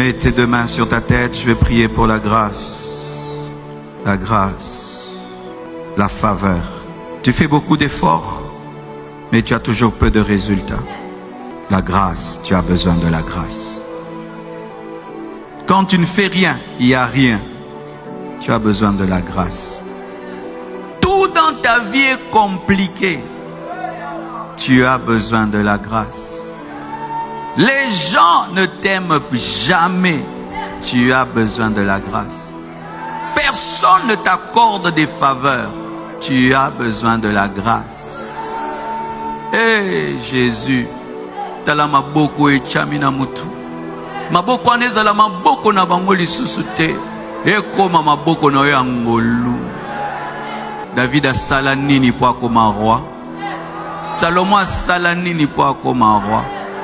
Mets tes deux mains sur ta tête, je vais prier pour la grâce, la faveur. Tu fais beaucoup d'efforts, mais tu as toujours peu de résultats. La grâce, tu as besoin de la grâce. Quand tu ne fais rien, il n'y a rien. Tu as besoin de la grâce. Tout dans ta vie est compliqué. Tu as besoin de la grâce. Les gens ne t'aiment jamais. Tu as besoin de la grâce. Personne ne t'accorde des faveurs. Tu as besoin de la grâce. Hey Jésus, tala maboko e chamina mutu. Maboko anezala maboko na bango lisusu te. Ekoma maboko na yo ngolu. David asala nini po akoma roi? Salomon asala nini po akoma roi?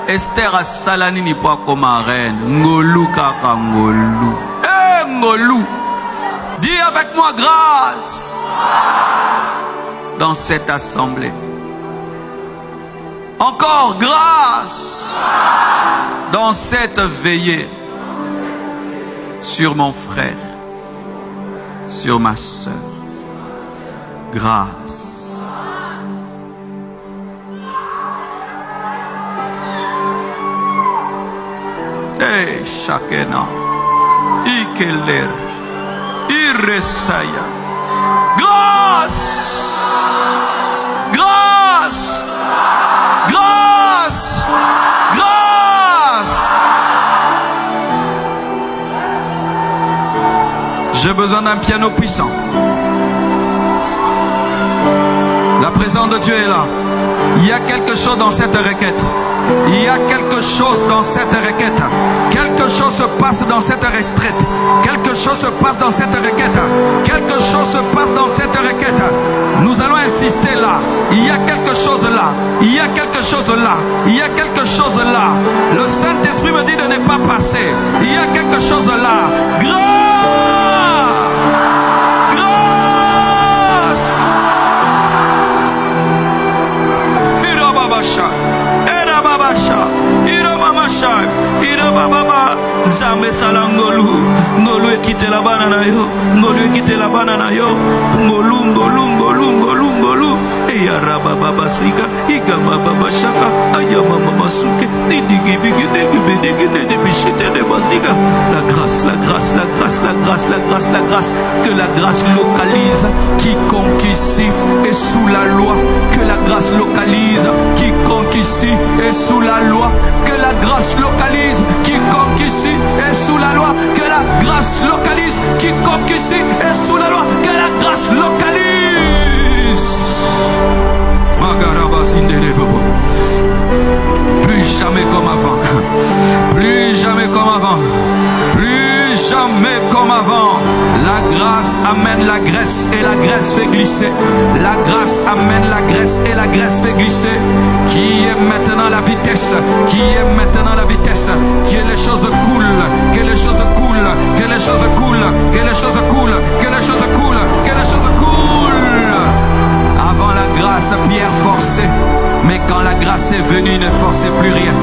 Esther asala nini po akoma reine? Ngolu kaka ngolu. Ngolu. Dis avec moi grâce. Dans cette assemblée. Encore grâce. Dans cette veillée. Sur mon frère. Sur ma soeur. Grâce. Hey, Shakena. Ikeler. Iresaya. Grâce. Grâce. Grâce. Grâce. J'ai besoin d'un piano puissant. La présence de Dieu est là. Il y a quelque chose dans cette requête. Il y a quelque chose dans cette requête. Quelque chose se passe dans cette retraite. Quelque chose se passe dans cette requête. Quelque chose se passe dans cette requête. Nous allons insister là. Il y a quelque chose là. Il y a quelque chose là. Il y a quelque chose là. Le Saint-Esprit me dit de ne pas passer. Il y a quelque chose là. Zambe salangolu ngolu ekite la bana na yo ngolu ekite la bana na yo ngolu ngolu ngolu ngolu ngolu eya raba baba sika iga baba shaka ayama mama suke didigi bigi digi bigi de bichete de basiga. La grâce, la grâce, la grâce, la grâce, la grâce, la grâce, que la grâce localise quiconque ici est sous la loi, que la grâce localise quiconque ici est sous la loi, que la grâce localise quiconque ici est sous la loi, que la grâce localise quiconque ici est sous la loi, que la grâce localise. Plus jamais comme avant, plus jamais comme avant, plus jamais comme avant. La grâce amène la graisse et la graisse fait glisser. La grâce amène la graisse et la graisse fait glisser. Qui est maintenant la vitesse? Qui est maintenant la vitesse? Qui est les choses coulent? Que les choses coulent? Que les choses coulent? Que les choses coulent? Que les choses coulent? Que les choses coulent? Avant la grâce, Pierre forçait. Mais quand la grâce est venue, ne forcez plus rien.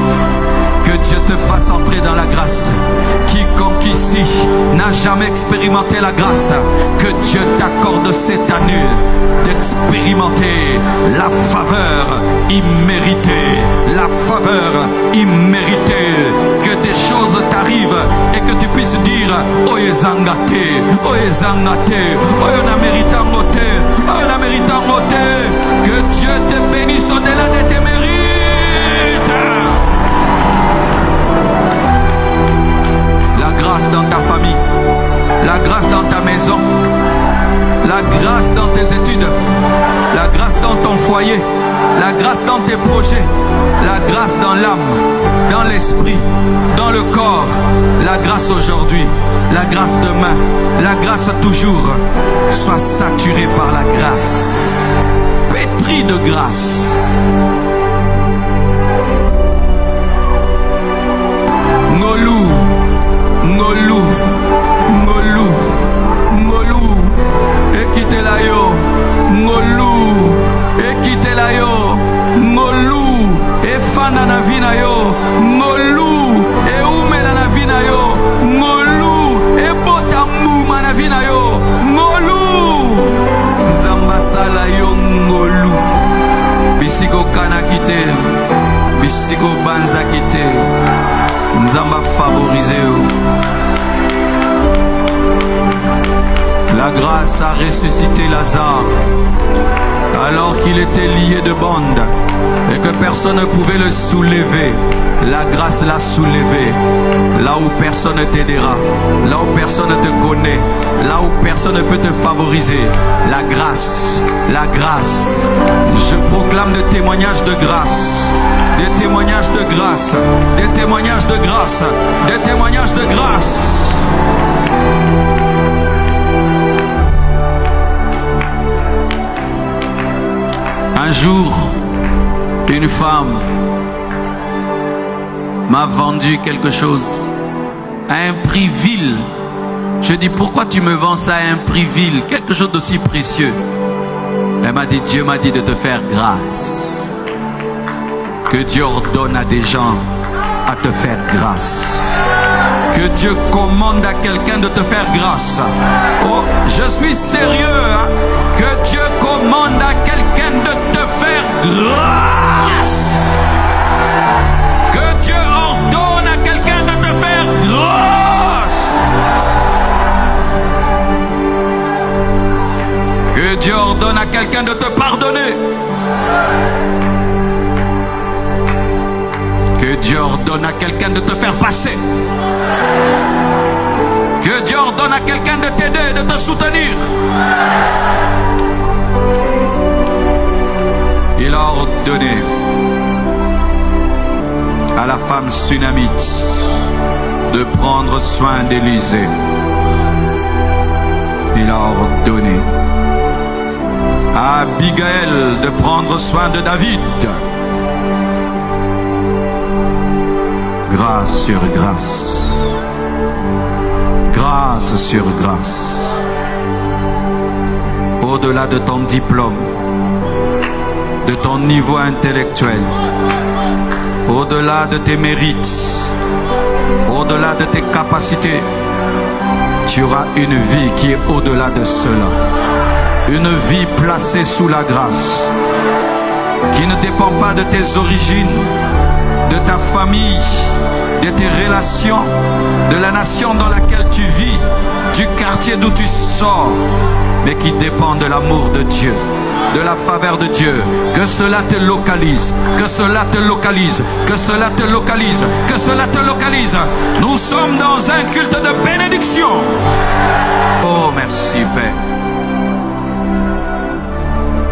Que Dieu te fasse entrer dans la grâce. Quiconque ici n'a jamais expérimenté la grâce, que Dieu t'accorde cette année d'expérimenter la faveur imméritée. La faveur imméritée. Que des choses t'arrivent et que tu puisses dire Oye zangate, oye zangate, oye na méritangote, oye na méritangote. Que Dieu te bénisse au-delà de tes mérites. La grâce dans ta famille, la grâce dans ta maison, la grâce dans tes études, la grâce dans ton foyer, la grâce dans tes projets, la grâce dans l'âme, dans l'esprit, dans le corps, la grâce aujourd'hui, la grâce demain, la grâce toujours. Sois saturé par la grâce, pétri de grâce. Ngolu, ngolu, ngolu, ngolu, ekite la yo, ngolu, ekite la yo, ngolu, efana na vina yo, ngolu, eumela na vina yo, esiko banzaki te. Nzamba favorisé. La grâce a ressuscité Lazare alors qu'il était lié de bandes et que personne ne pouvait le soulever. La grâce l'a soulevé. Là où personne ne t'aidera, là où personne ne te connaît, là où personne ne peut te favoriser. La grâce, la grâce. Je proclame des témoignages de grâce, des témoignages de grâce, des témoignages de grâce, des témoignages de grâce. Un jour, une femme m'a vendu quelque chose à un prix vil. Je dis, pourquoi tu me vends ça à un prix vil, quelque chose d'aussi précieux? Elle m'a dit, Dieu m'a dit de te faire grâce. Que Dieu ordonne à des gens à te faire grâce. Que Dieu commande à quelqu'un de te faire grâce. Oh, je suis sérieux, hein? Que Dieu commande à quelqu'un de te faire grâce. Que Dieu ordonne à quelqu'un de te faire grâce. Que Dieu ordonne à quelqu'un de te pardonner. Que Dieu ordonne à quelqu'un de te faire passer. Que Dieu ordonne à quelqu'un de t'aider, de te soutenir. Il a ordonné à la femme sunamite de prendre soin d'Élisée. Il a ordonné à Abigail de prendre soin de David. Grâce sur grâce. Grâce sur grâce. Au-delà de ton diplôme, de ton niveau intellectuel, au-delà de tes mérites, au-delà de tes capacités, tu auras une vie qui est au-delà de cela. Une vie placée sous la grâce, qui ne dépend pas de tes origines, de ta famille, de tes relations, de la nation dans laquelle tu vis, du quartier d'où tu sors, mais qui dépend de l'amour de Dieu, de la faveur de Dieu. Que cela te localise, que cela te localise, que cela te localise, que cela te localise. Nous sommes dans un culte de bénédiction. Oh, merci Père.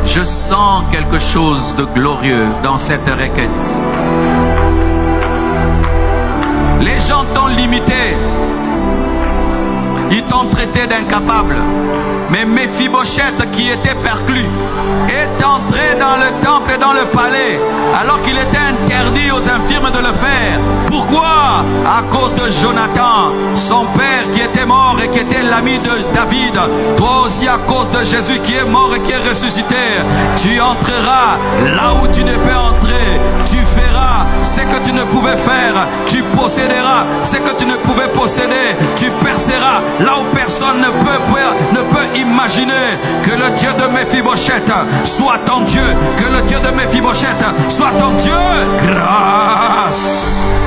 Je sens quelque chose de glorieux dans cette requête. Les gens t'ont limité. Ils t'ont traité d'incapable. Mais Méphibosheth, qui était perclus, est entré dans le temple et dans le palais, alors qu'il était interdit aux infirmes de le faire. Pourquoi? À cause de Jonathan, son père qui était mort et qui était l'ami de David. Toi aussi, à cause de Jésus qui est mort et qui est ressuscité, tu entreras là où tu ne peux entrer. Tu feras ce que tu ne pouvais faire. Tu posséderas ce que tu ne pouvais posséder. Tu perceras là où personne ne peut imaginer. Que le Dieu de Méphibosheth soit ton Dieu. Que le Dieu de Méphibosheth soit ton Dieu. Grâce.